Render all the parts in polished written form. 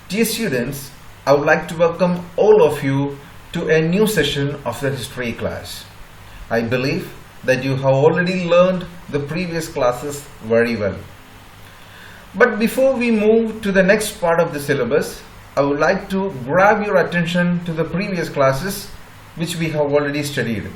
Dear students, I would like to welcome all of you to a new session of the history class. I believe that you have already learned the previous classes very well. But before we move to the next part of the syllabus, I would like to grab your attention to the previous classes which we have already studied.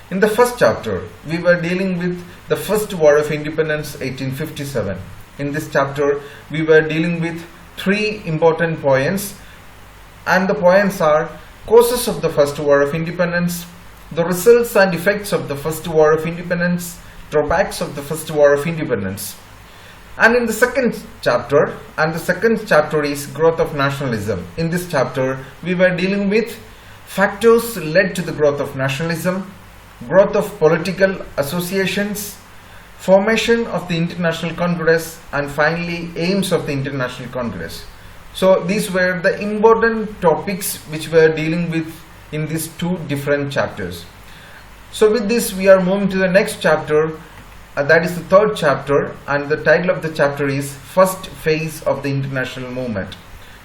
In the first chapter, we were dealing with the First War of Independence 1857. In this chapter, we were dealing with three important points, and the points are causes of the First War of Independence, the results and effects of the First War of Independence, drawbacks of the First War of Independence. And in the second chapter, is growth of nationalism. In this chapter, we were dealing with factors led to the growth of nationalism, growth of political associations, formation of the International Congress, and finally aims of the International Congress. So these were the important topics which we are dealing with in these two different chapters. So with this we are moving to the next chapter, that is the third chapter, and the title of the chapter is First Phase of the International Movement.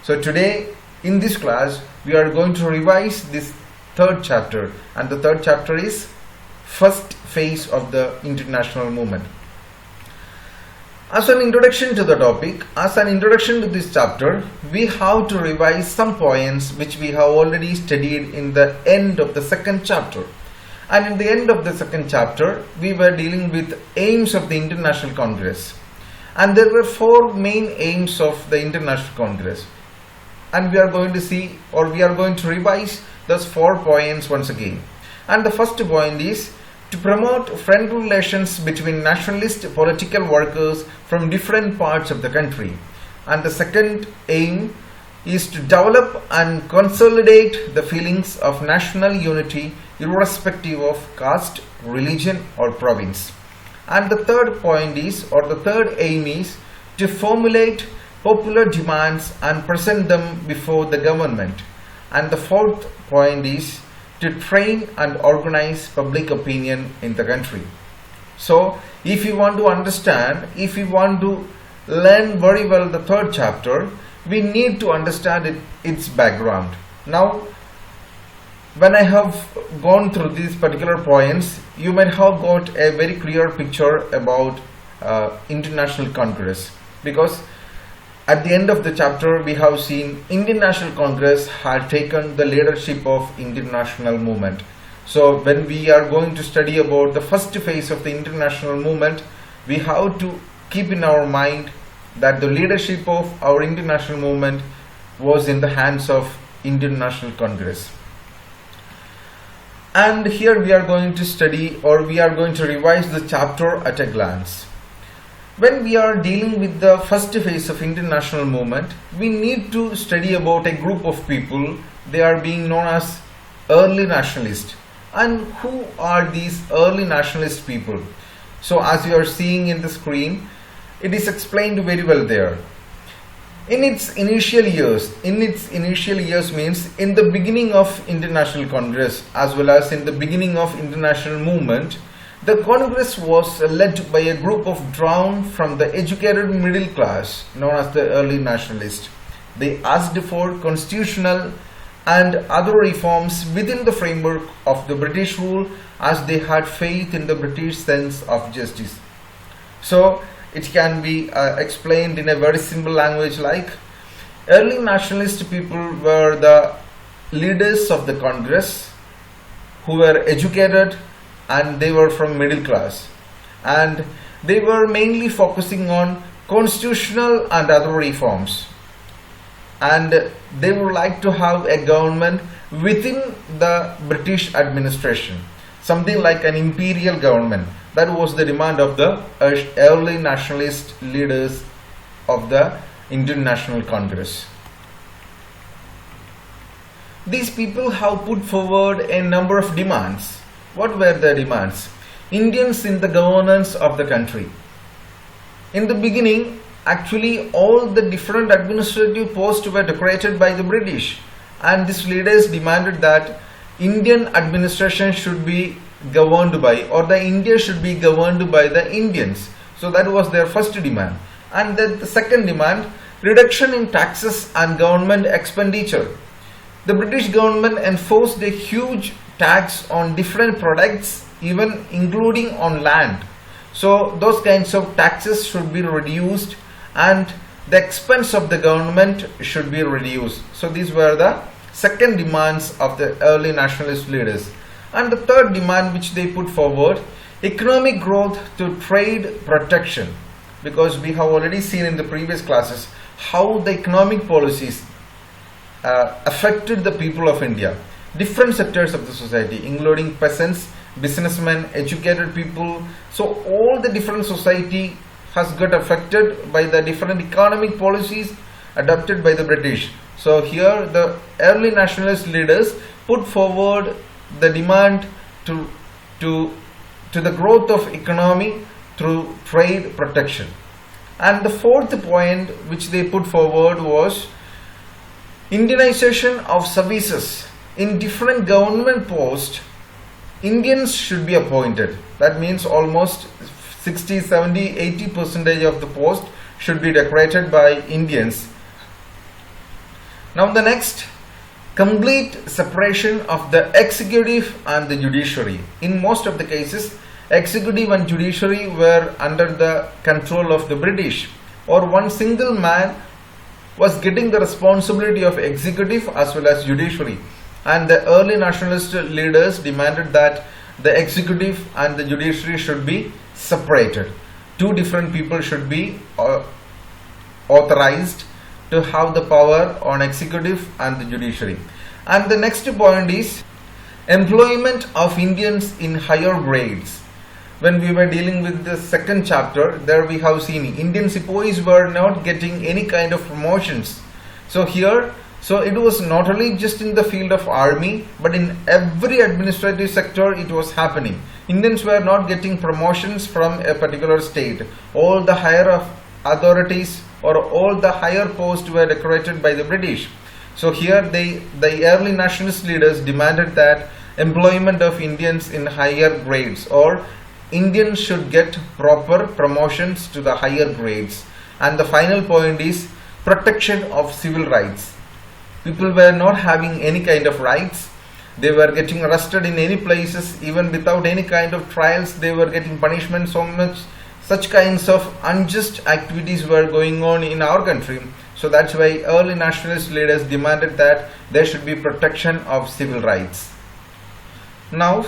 So today in this class we are going to revise this third chapter, and the third chapter is First Phase of the International Movement. As an introduction to the topic, as an introduction to this chapter, we have to revise some points which we have already studied in the end of the second chapter. And in the end of the second chapter, we were dealing with aims of the International Congress. And there were four main aims of the International Congress. And we are going to see, or we are going to revise those 4 points once again. And the first point is to promote friendly relations between nationalist political workers from different parts of the country. And the second aim is to develop and consolidate the feelings of national unity irrespective of caste, religion or province. And the third point is, or the third aim is, to formulate popular demands and present them before the government. And the fourth point is to train and organize public opinion in the country. So if you want to understand, if you want to learn very well the third chapter, we need to understand its background. Now, when I have gone through these particular points, you might have got a very clear picture about International Congress, because at the end of the chapter we have seen Indian National Congress had taken the leadership of international movement. So when we are going to study about the first phase of the international movement, we have to keep in our mind that the leadership of our international movement was in the hands of Indian National Congress. And here we are going to study, or we are going to revise the chapter at a glance. When we are dealing with the first phase of international movement, we need to study about a group of people. They are being known as early nationalists. And who are these early nationalist people? So as you are seeing in the screen, it is explained very well there. In its initial years means in the beginning of International Congress as well as in the beginning of international movement, the Congress was led by a group of drawn from the educated middle class known as the early nationalists. They asked for constitutional and other reforms within the framework of the British rule, as they had faith in the British sense of justice. So it can be explained in a very simple language like, early nationalist people were the leaders of the Congress who were educated, and they were from middle class, and they were mainly focusing on constitutional and other reforms, and they would like to have a government within the British administration, something like an imperial government. That was the demand of the early nationalist leaders of the Indian National Congress. These people have put forward a number of demands. What were the demands? Indians in the governance of the country. In the beginning, actually all the different administrative posts were decorated by the British, and these leaders demanded that Indian administration should be governed by, or the India should be governed by the Indians. So that was their first demand. And then the second demand, Reduction in taxes and government expenditure. The British government enforced a huge tax on different products, even including on land. So those kinds of taxes should be reduced and the expense of the government should be reduced. So these were the second demands of the early nationalist leaders. And the third demand which they put forward, economic growth to trade protection. Because we have already seen in the previous classes how the economic policies affected the people of India. Different sectors of the society, including peasants, businessmen, educated people. So all the different society has got affected by the different economic policies adopted by the British. So here the early nationalist leaders put forward the demand to the growth of economy through trade protection. And the fourth point which they put forward was Indianization of services. In different government posts, Indians should be appointed. That means almost 60, 70, 80% of the post should be decorated by Indians. Now the next, complete separation of the executive and the judiciary. In most of the cases, executive and judiciary were under the control of the British, or one single man was getting the responsibility of executive as well as judiciary. And the early nationalist leaders demanded that the executive and the judiciary should be separated. Two different people should be authorized to have the power on executive and the judiciary. And the next point is employment of Indians in higher grades. When we were dealing with the second chapter, there we have seen Indian sepoys were not getting any kind of promotions. So here, so it was not only just in the field of army, but in every administrative sector it was happening. Indians were not getting promotions from a particular state. All the higher authorities or all the higher posts were decorated by the British. So here the early nationalist leaders demanded that employment of Indians in higher grades, or Indians should get proper promotions to the higher grades. And the final point is protection of civil rights. People were not having any kind of rights. They were getting arrested in any places, even without any kind of trials. They were getting punishment so much. Such kinds of unjust activities were going on in our country. So that's why early nationalist leaders demanded that there should be protection of civil rights. Now,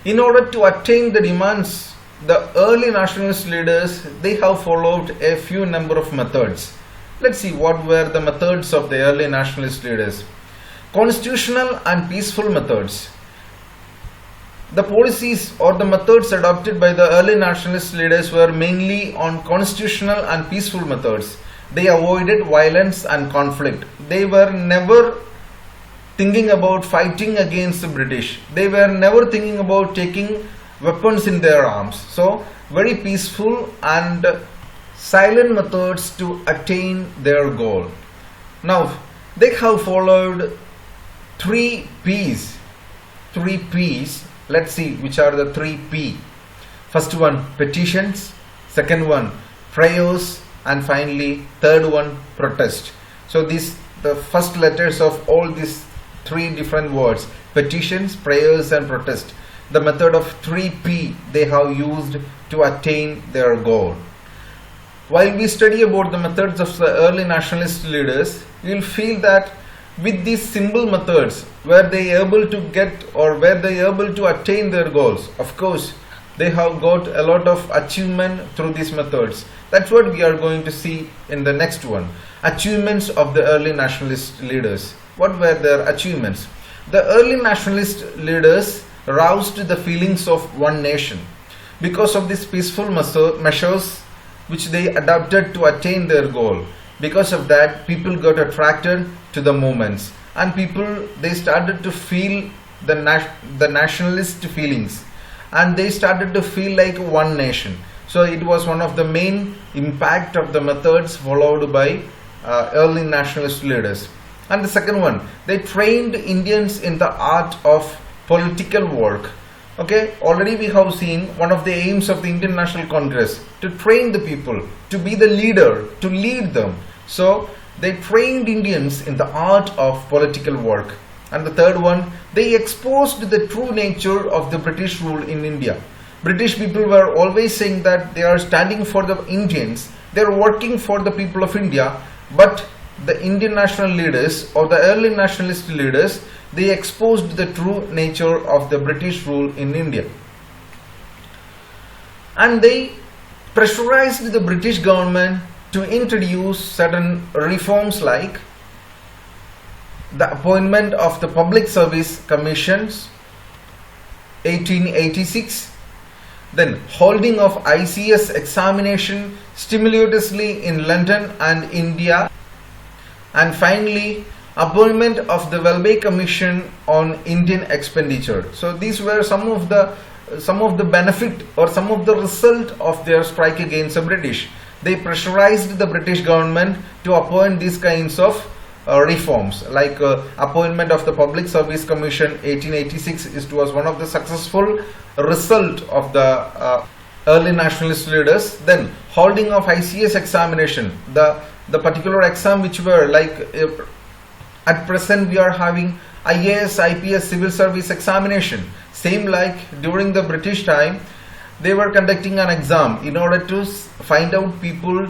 in order to attain the demands, the early nationalist leaders, they have followed a few number of methods. Let's see what were the methods of the early nationalist leaders. Constitutional and peaceful methods. The policies or the methods adopted by the early nationalist leaders were mainly on constitutional and peaceful methods. They avoided violence and conflict. They were never thinking about fighting against the British. They were never thinking about taking weapons in their arms. So very peaceful and silent methods to attain their goal. Now they have followed three P's. Let's see which are the three P. First one, petitions. Second one, prayers. And finally, third one, protest. So these the first letters of all these three different words: petitions, prayers and protest. The method of 3P they have used to attain their goal. While we study about the methods of the early nationalist leaders, you will feel that with these simple methods, were they able to get or were they able to attain their goals? Of course, they have got a lot of achievement through these methods. That's what we are going to see in the next one. Achievements of the early nationalist leaders. What were their achievements? The early nationalist leaders roused the feelings of one nation. Because of these peaceful measures which they adopted to attain their goal. Because of that, people got attracted to the movements. And people, they started to feel the nationalist feelings. And they started to feel like one nation. So it was one of the main impact of the methods followed by early nationalist leaders. And the second one, they trained Indians in the art of political work. Okay, already we have seen one of the aims of the Indian National Congress to train the people, to be the leader, to lead them. So they trained Indians in the art of political work. And the third one, they exposed the true nature of the British rule in India. British people were always saying that they are standing for the Indians, they are working for the people of India, but the Indian national leaders or the early nationalist leaders, they exposed the true nature of the British rule in India. And they pressurized the British government to introduce certain reforms like the appointment of the Public Service Commissions 1886, then holding of ICSE examination simultaneously in London and India, and finally appointment of the Welby Commission on Indian expenditure. So these were some of the benefit or some of the result of their strike against the British. They pressurized the British government to appoint these kinds of reforms, like appointment of the Public Service Commission 1886 was one of the successful result of the early nationalist leaders. Then holding of ICS examination, the particular exam which were like at present we are having IAS, IPS, civil service examination, same like during the British time they were conducting an exam in order to find out people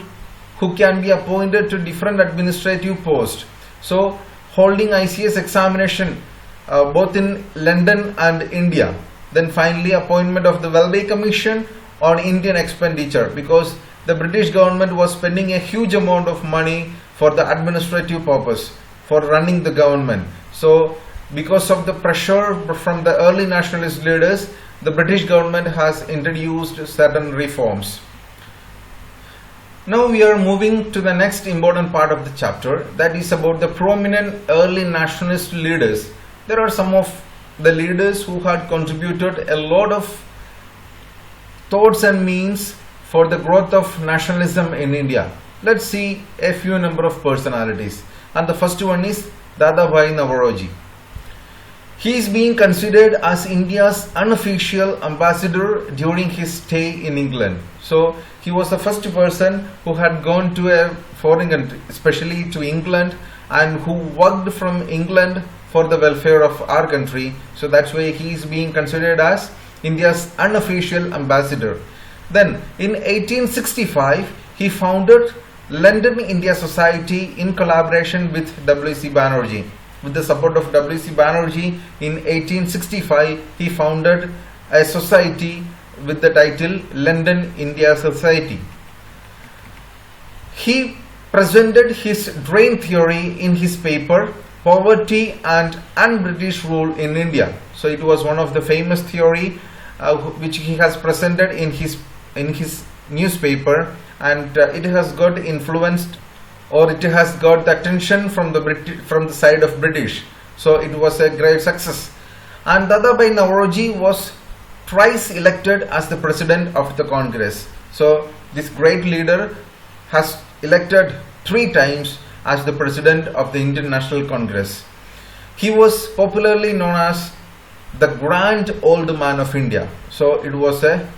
who can be appointed to different administrative posts. So holding ICS examination both in London and India. Then finally appointment of the Welby Commission on Indian expenditure, because the British government was spending a huge amount of money for the administrative purpose, for running the government. So because of the pressure from the early nationalist leaders, the British government has introduced certain reforms. Now we are moving to the next important part of the chapter, that is about the prominent early nationalist leaders. There are some of the leaders who had contributed a lot of thoughts and means for the growth of nationalism in India. Let's see a few number of personalities. And the first one is Dadabhai Naoroji. He is being considered as India's unofficial ambassador during his stay in England. So he was the first person who had gone to a foreign country, especially to England, and who worked from England for the welfare of our country. So that's why he is being considered as India's unofficial ambassador. Then in 1865 he founded London India Society in collaboration with W.C. Banerjee. With the support of W.C. Banerjee, in 1865 he founded a society with the title London India Society. He presented his drain theory in his paper Poverty and Un-British Rule in India. So it was one of the famous theory which he has presented in his newspaper, and it has got influenced, or it has got the attention from the side of British. So it was a great success. And Dadabhai Naoroji was twice elected as the president of the Congress. So this great leader has elected 3 times as the president of the Indian National Congress. He was popularly known as the grand old man of India. So it was a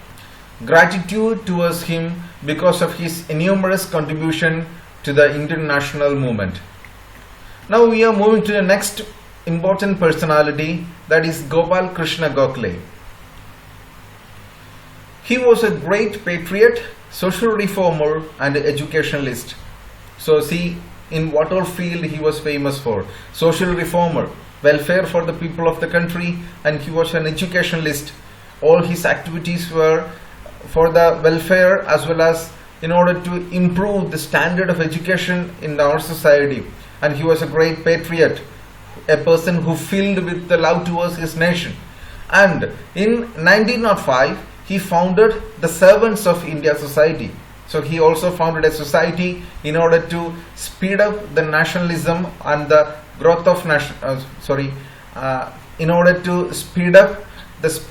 gratitude towards him because of his enormous contribution to the Indian national movement. Now we are moving to the next important personality, that is Gopal Krishna Gokhale. He was a great patriot, social reformer and educationalist. So see in what all field he was famous for: social reformer, welfare for the people of the country, and he was an educationalist. All his activities were for the welfare as well as in order to improve the standard of education in our society. And he was a great patriot, a person who filled with the love towards his nation. And in 1905 he founded the Servants of India Society. So he also founded a society in order to speed up the nationalism and the growth of in order to speed up the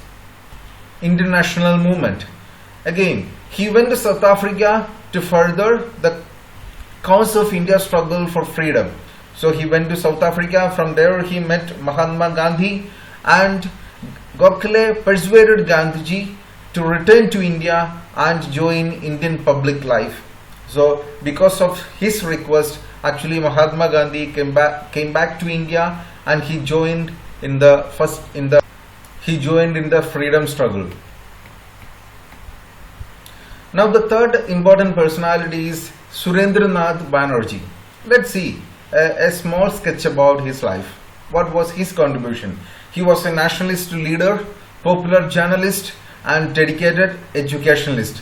Indian national movement. Again, he went to South Africa to further the cause of India's struggle for freedom. So he went to South Africa. From there he met Mahatma Gandhi, and Gokhale persuaded Gandhiji to return to India and join Indian public life. So because of his request, actually Mahatma Gandhi came back to India, and he joined in the freedom struggle. Now the third important personality is Surendranath Banerjee. Let's see a small sketch about his life. What was his contribution? He was a nationalist leader, popular journalist, and dedicated educationalist.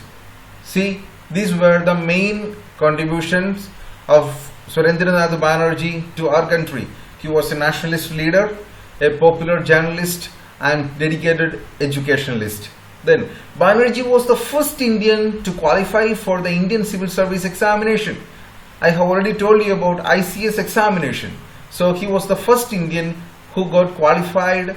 See, these were the main contributions of Surendranath Banerjee to our country. He was a nationalist leader, a popular journalist, and dedicated educationalist. Then Banerjee was the first Indian to qualify for the Indian Civil Service examination. I have already told you about ICSE examination. So he was the first Indian who got qualified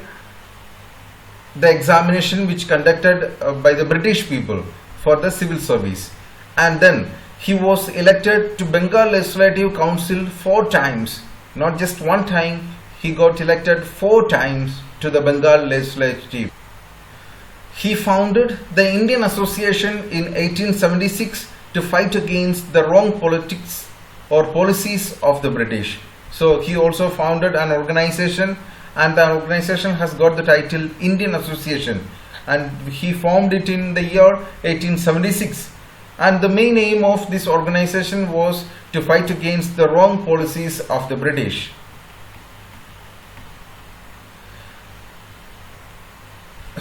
the examination which conducted by the British people for the civil service. And then he was elected to Bengal Legislative Council 4 times. Not just one time, he got elected 4 times to the Bengal Legislative. He founded the Indian Association in 1876 to fight against the wrong politics or policies of the British. So he also founded an organization, and the organization has got the title Indian Association, and he formed it in the year 1876. And the main aim of this organization was to fight against the wrong policies of the British.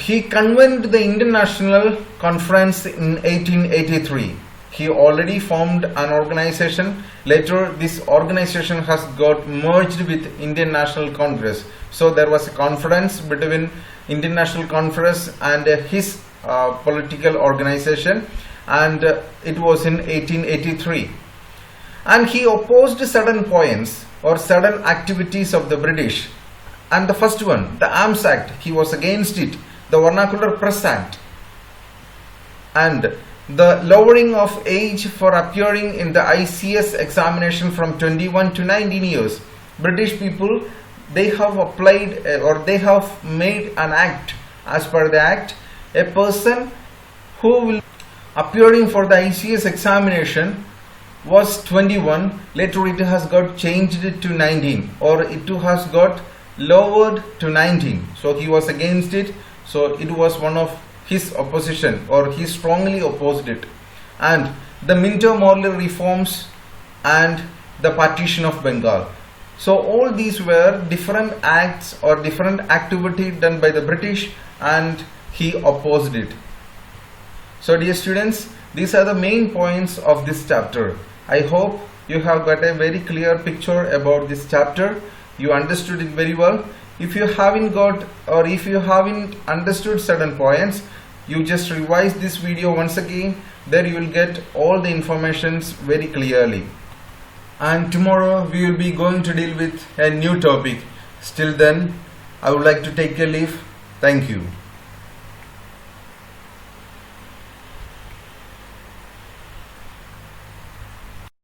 He convened the Indian National Conference in 1883. He already formed an organization. Later, this organization has got merged with Indian National Congress. So there was a conference between Indian National Congress and his political organization, and it was in 1883. And he opposed certain points or certain activities of the British. And the first one, the Arms Act, he was against it. The Vernacular Press Act, and the lowering of age for appearing in the ICSE examination from 21 to 19 years. British people, they have applied or they have made an act. As per the act, a person who will appearing for the ICSE examination was 21. Later it has got changed to 19, or it has got lowered to 19. So he was against it. So it was one of his opposition, or he strongly opposed it. And the Minto-Morley reforms and the partition of Bengal. So all these were different acts or different activity done by the British, and he opposed it. So dear students, these are the main points of this chapter. I hope you have got a very clear picture about this chapter. You understood it very well. If you haven't got, or if you haven't understood certain points, you just revise this video once again. There you will get all the informations very clearly. And tomorrow we will be going to deal with a new topic. Till then, I would like to take a leave. Thank you.